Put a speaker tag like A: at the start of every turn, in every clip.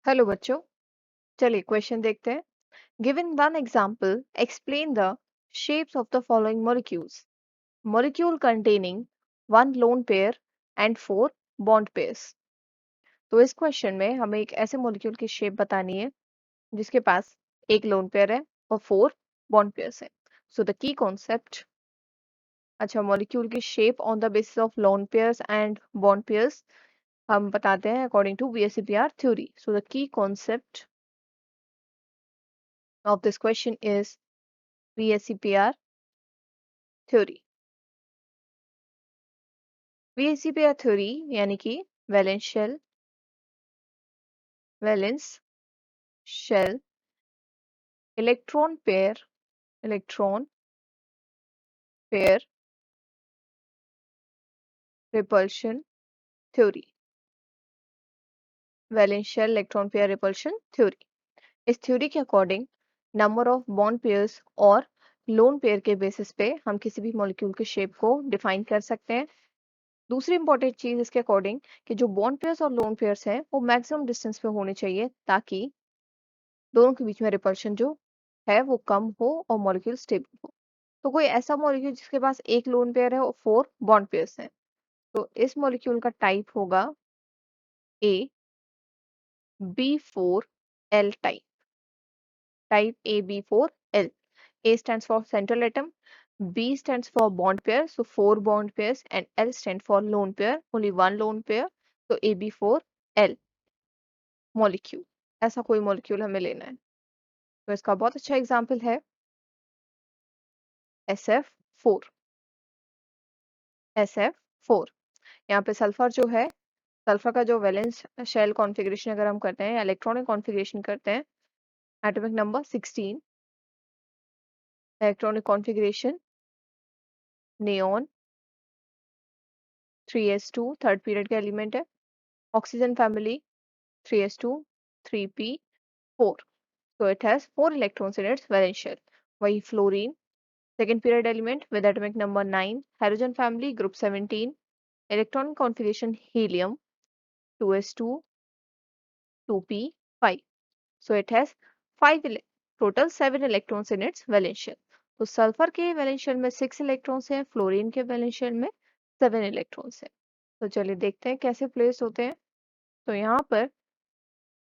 A: Hello बच्चों, चलिए question देखते हैं। Given one example, explain the shapes of the following molecules. Molecule containing one lone pair and four bond pairs. तो इस question में हमें एक ऐसे मॉलिक्यूल की शेप बतानी है जिसके पास एक लोन पेयर है और फोर बॉन्ड पेयर्स है। सो द की कॉन्सेप्ट, अच्छा, मॉलिक्यूल की shape on the basis of lone pairs and bond pairs हम बताते हैं according to VSEPR theory. So the key concept of this question is VSEPR theory। VSEPR theory यानी कि valence shell electron pair repulsion theory. Valence shell electron pair repulsion theory. इस theory के according number of bond pairs और lone pair के basis पे हम किसी भी मॉलिक्यूल के शेप को डिफाइन कर सकते हैं। दूसरी इंपॉर्टेंट चीज इसके अकॉर्डिंग कि जो बॉन्ड पेयर्स और लोन पेयर्स हैं वो मैक्सिमम डिस्टेंस पे होने चाहिए ताकि दोनों के बीच में रिपल्शन जो है वो कम हो और मॉलिक्यूल स्टेबल हो। तो कोई ऐसा मॉलिक्यूल जिसके पास एक लोन पेयर है और फोर बॉन्ड पेयर्स हैं, तो इस मॉलिक्यूल का टाइप होगा AB4L type AB4L। A stands for central atom, B stands for bond pair, so four bond pairs, and L stands for lone pair, only one lone pair, so AB4L molecule. ऐसा कोई molecule हमें लेना है। तो इसका बहुत अच्छा example है SF4। SF4 यहाँ पे सल्फर जो है, सल्फर का जो वैलेंस शेल कॉन्फ़िगरेशन अगर हम करते हैं, इलेक्ट्रॉनिक कॉन्फ़िगरेशन करते हैं, atomic number 16, electronic configuration neon 3s2 third period का एलिमेंट है, oxygen family 3s2 3p4, so it has 4 electrons in its valence shell। वही fluorine second period element with atomic number 9, hydrogen family group 17, electronic configuration helium 2s2 2p5, so it has 5 total 7 electrons in its valence shell। तो sulphur के valence shell में 6 electrons हैं, fluorine के valence shell में 7 electrons हैं। तो चलिए देखते हैं कैसे प्लेस होते हैं। तो यहाँ पर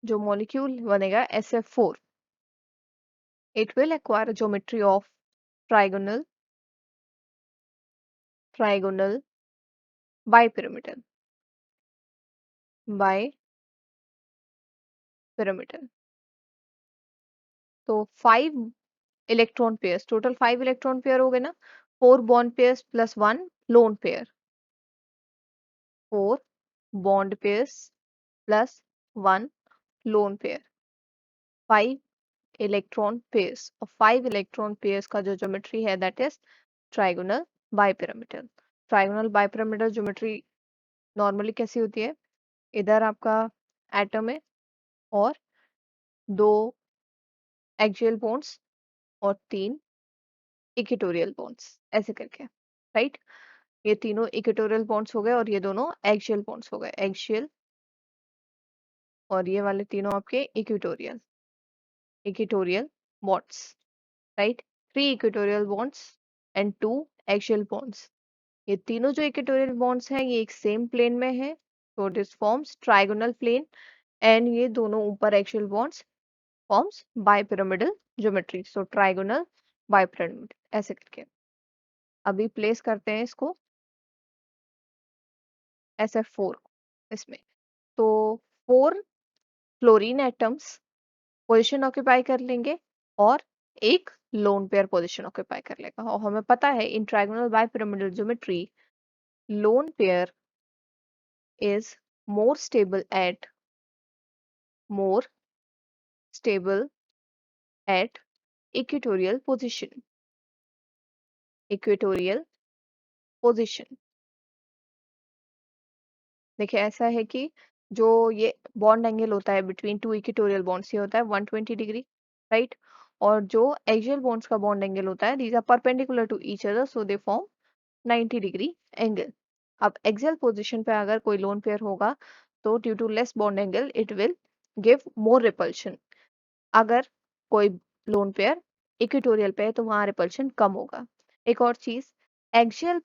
A: जो मॉलिक्यूल बनेगा SF4, it will acquire a geometry of trigonal bipyramidal तो 5 electron pairs, total 5 electron pair हो गए ना, 4 bond pairs plus 1 lone pair, 4 bond pairs plus 1 lone pair, 5 electron pairs, और 5 इलेक्ट्रॉन पेयर्स का जो ज्योमेट्री है that is trigonal bipyramidal. Trigonal bipyramidal geometry normally कैसी होती है, इधर आपका एटम है और 2 एक्सियल बॉन्ड्स और 3 इक्वेटोरियल बॉन्ड्स, ऐसे करके, राइट। ये तीनों इक्वेटोरियल बॉन्ड्स हो गए और ये दोनों एक्सियल बॉन्ड्स हो गए, एक्सियल, और ये वाले तीनों आपके equatorial equatorial bonds, right. 3 equatorial bonds and 2 axial bonds. ये तीनों जो इक्वेटोरियल बॉन्ड्स हैं ये एक सेम प्लेन में है, तो this forms trigonal plane, and ये दोनों ऊपर axial bonds forms bipyramidal geometry, so trigonal bipyramid, ऐसे करके। अभी प्लेस करते हैं इसको SF4 इसमें। तो 4 फ्लोरीन एटम्स पोजीशन ऑक्यूपाई कर लेंगे और एक लोन पेयर पोजीशन ऑक्यूपाई कर लेगा, और हमें पता है in trigonal bipyramidal geometry lone pair is more stable at more stable at equatorial position। Equatorial position, देखिए ऐसा है कि जो ये बॉन्ड एंगल होता है बिटवीन टू इक्वेटोरियल बॉन्ड्स, ये होता है 120 डिग्री, राइट। और जो एक्सियल बॉन्ड्स का बॉन्ड एंगल होता है, these are perpendicular to each other, so they form 90 degree angle. अब एक्सियल पोजीशन पे अगर कोई लोन पेयर होगा तो due to less bond angle it will give more repulsion. अगर कोई लोन पेयर इक्वेटोरियल पे है तो वहां रिपल्शन कम होगा। एक और चीज, एक्सियल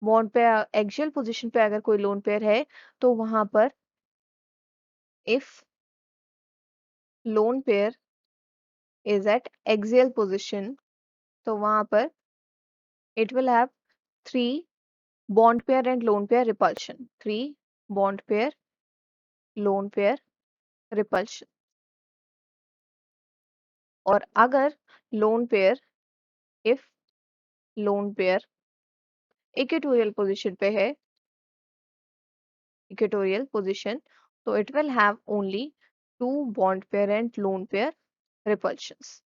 A: बॉन्ड पे, एक्सियल पोजीशन पे अगर कोई लोन पेयर है तो वहां पर if lone pair is at axial position, तो वहां पर it will have three bond pair and lone pair repulsion, three bond pair lone pair repulsion. और अगर lone pair, if lone pair equatorial position पे है, इक्वेटोरियल पोजीशन, तो it will have only two bond pair and lone pair repulsions,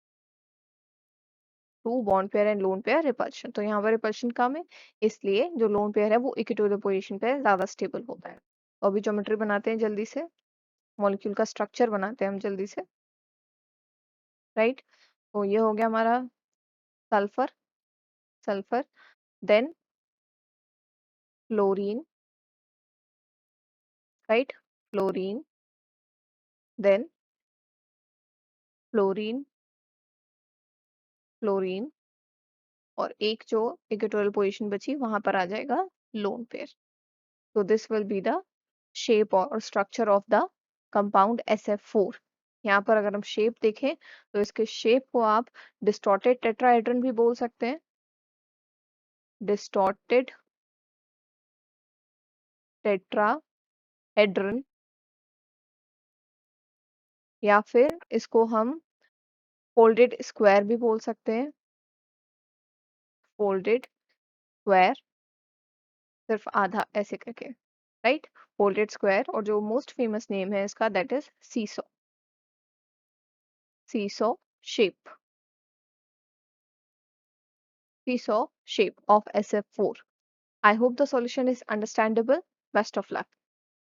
A: to bond pair and lone pair repulsion. तो यहाँ पर repulsion कम है, इसलिए जो लोन पेयर है वो इक्वेटोरियल पोजीशन पे ज्यादा स्टेबल होता है। तो अभी ज्योमेट्री बनाते हैं जल्दी से, मॉलिक्यूल का स्ट्रक्चर बनाते हैं हम जल्दी से, राइट। तो ये हो गया हमारा sulphur, sulphur, then fluorine, right, fluorine, then fluorine, fluorine, और एक जो इक्वेटोरियल पोजीशन बची वहां पर आ जाएगा लोन पेयर। तो this will be the shape और structure of the compound SF4। यहाँ पर अगर हम शेप देखें तो इसके शेप को आप डिस्टॉर्टेड टेट्राहेड्रन भी बोल सकते हैं, डिस्टॉर्टेड टेट्राहेड्रन, या फिर इसको हम फोल्डेड स्क्वायर भी बोल सकते हैं, फोल्डेड स्क्वायर, सिर्फ आधा ऐसे करके, राइट, फोल्डेड स्क्वायर। और जो मोस्ट फेमस नेम है इसका that is seesaw, seesaw shape, seesaw shape of SF4. I hope the solution is understandable. Best of luck.